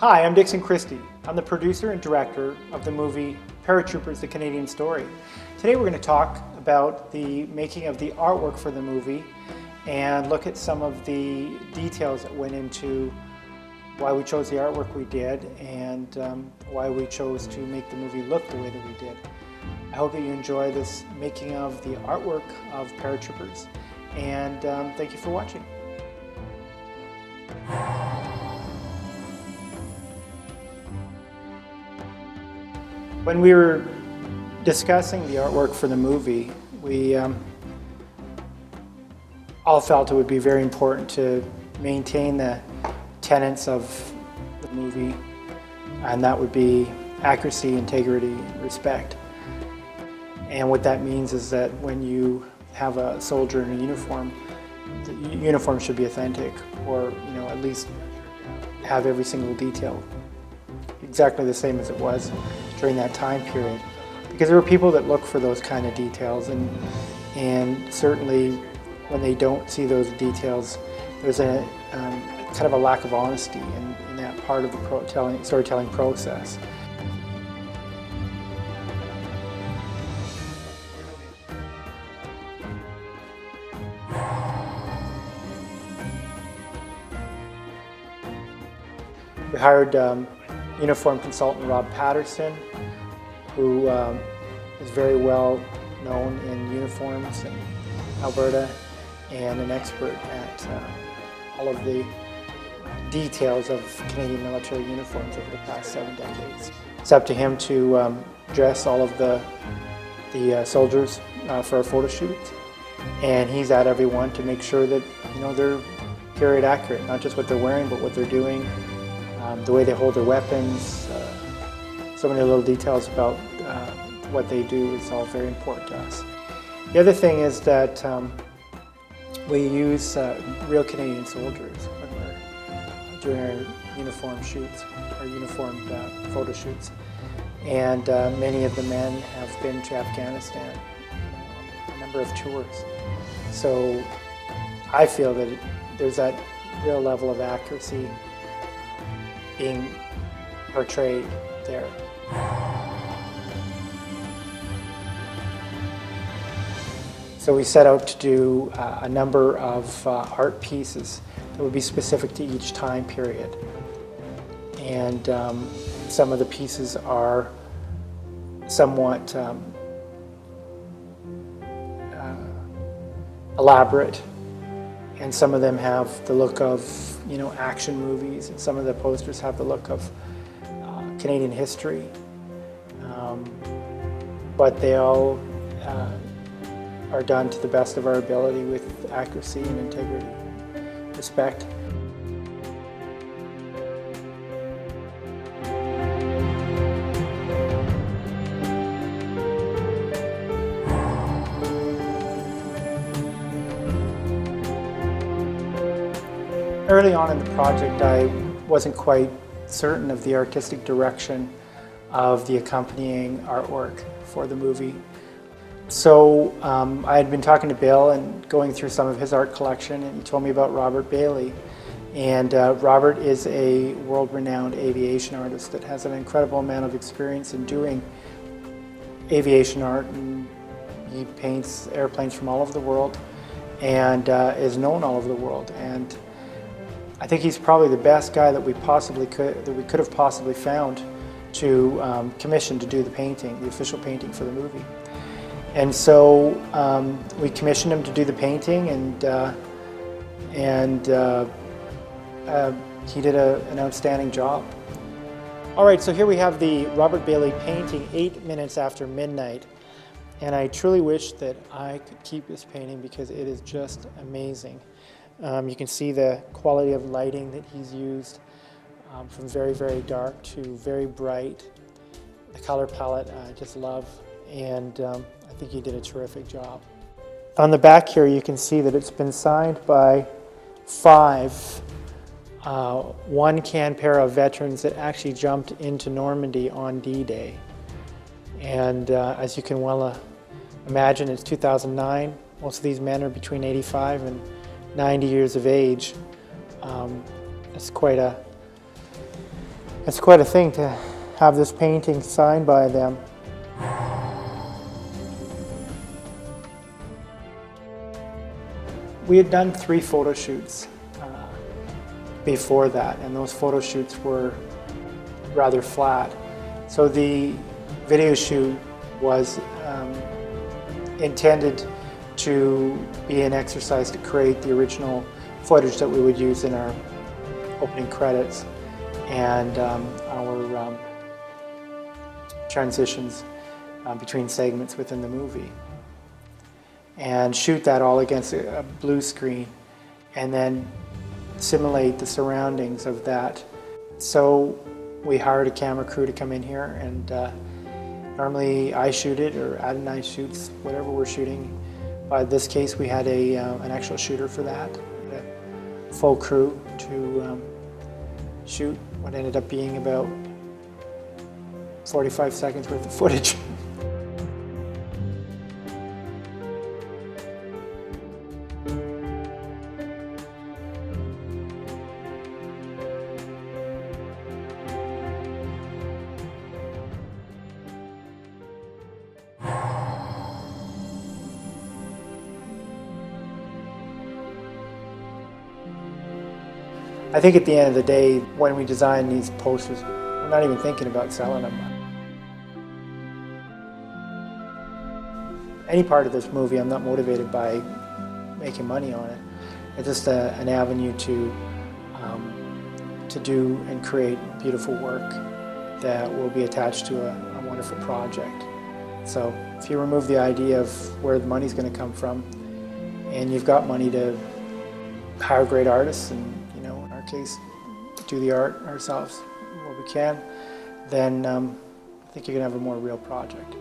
Hi, I'm Dixon Christie. I'm the producer and director of the movie Paratroopers, The Canadian Story. Today we're going to talk about the making of the artwork for the movie and look at some of the details that went into why we chose the artwork we did and why we chose to make the movie look the way that we did. I hope that you enjoy this making of the artwork of Paratroopers, and thank you for watching. When we were discussing the artwork for the movie, we all felt it would be very important to maintain the tenets of the movie, and that would be accuracy, integrity, respect. And what that means is that when you have a soldier in a uniform, the uniform should be authentic, or at least have every single detail exactly the same as it was during that time period. Because there were people that look for those kind of details, and certainly when they don't see those details, there's a kind of a lack of honesty in that part of the storytelling process. We hired uniform consultant Rob Patterson, who is very well known in uniforms in Alberta and an expert at all of the details of Canadian military uniforms over the past 7 decades. It's up to him to dress all of the soldiers for a photo shoot, and he's at every one to make sure that they're period accurate, not just what they're wearing but what they're doing, the way they hold their weapons. So many little details about what they do is all very important to us. The other thing is that we use real Canadian soldiers when we're doing our uniform shoots, our uniformed photo shoots. And many of the men have been to Afghanistan on a number of tours. So I feel that there's that real level of accuracy being portrayed there. So we set out to do a number of art pieces that would be specific to each time period. And some of the pieces are somewhat elaborate, and some of them have the look of action movies, and some of the posters have the look of Canadian history, but they all are done to the best of our ability with accuracy and integrity, respect. Early on in the project, I wasn't quite certain of the artistic direction of the accompanying artwork for the movie. So I had been talking to Bill and going through some of his art collection, and he told me about Robert Bailey. And Robert is a world-renowned aviation artist that has an incredible amount of experience in doing aviation art, and he paints airplanes from all over the world and is known all over the world. And I think he's probably the best guy that we could have possibly found to commission to do the painting, the official painting for the movie. And so we commissioned him to do the painting, and he did an outstanding job. All right, so here we have the Robert Bailey painting, 8 minutes after midnight. And I truly wish that I could keep this painting because it is just amazing. You can see the quality of lighting that he's used, from very, very dark to very bright. The color palette I just love, and I think he did a terrific job. On the back here you can see that it's been signed by 5 one-can-para veterans that actually jumped into Normandy on D-Day. And as you can well imagine, it's 2009. Most of these men are between 85 and 90 years of age. It's quite a It's quite a thing to have this painting signed by them. We had done 3 photo shoots before that, and those photo shoots were rather flat. So the video shoot was intended to be an exercise to create the original footage that we would use in our opening credits and our transitions between segments within the movie, and shoot that all against a blue screen and then simulate the surroundings of that. So we hired a camera crew to come in here, and normally I shoot it, or Ad and I shoots whatever we're shooting. But in this case we had an actual shooter for that, a full crew to shoot what ended up being about 45 seconds worth of footage. I think at the end of the day, when we design these posters, we're not even thinking about selling them. Any part of this movie, I'm not motivated by making money on it. It's just an avenue to do and create beautiful work that will be attached to a wonderful project. So if you remove the idea of where the money's going to come from, and you've got money to hire great artists and, in our case, do the art ourselves where we can, then I think you're going to have a more real project.